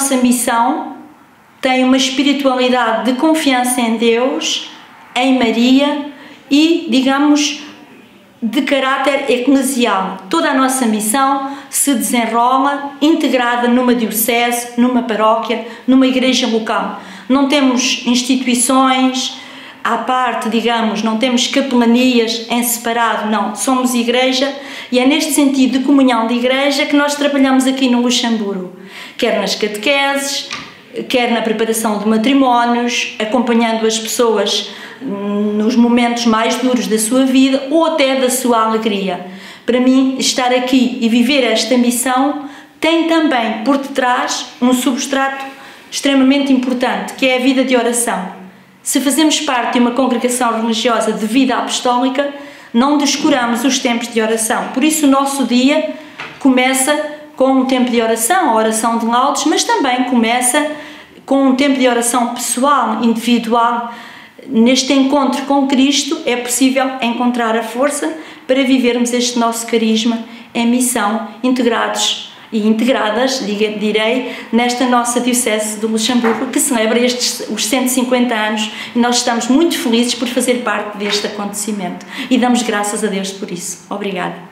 nossa missão tem uma espiritualidade de confiança em Deus, em Maria e, digamos, de caráter eclesial. Toda a nossa missão se desenrola integrada numa diocese, numa paróquia, numa igreja local. Não temos instituições à parte, digamos, não temos capelanias em separado, não. Somos igreja e é neste sentido de comunhão de igreja que nós trabalhamos aqui no Luxemburgo, quer nas catequeses, quer na preparação de matrimónios, acompanhando as pessoas nos momentos mais duros da sua vida ou até da sua alegria. Para mim, estar aqui e viver esta missão tem também por detrás um substrato extremamente importante, que é a vida de oração. Se fazemos parte de uma congregação religiosa de vida apostólica, não descuramos os tempos de oração. Por isso o nosso dia começa com um tempo de oração, a oração de laudes, mas também começa com um tempo de oração pessoal, individual. Neste encontro com Cristo é possível encontrar a força para vivermos este nosso carisma em missão, integrados e integradas, direi, nesta nossa Diocese do Luxemburgo, que celebra os 150 anos, e nós estamos muito felizes por fazer parte deste acontecimento e damos graças a Deus por isso. Obrigada.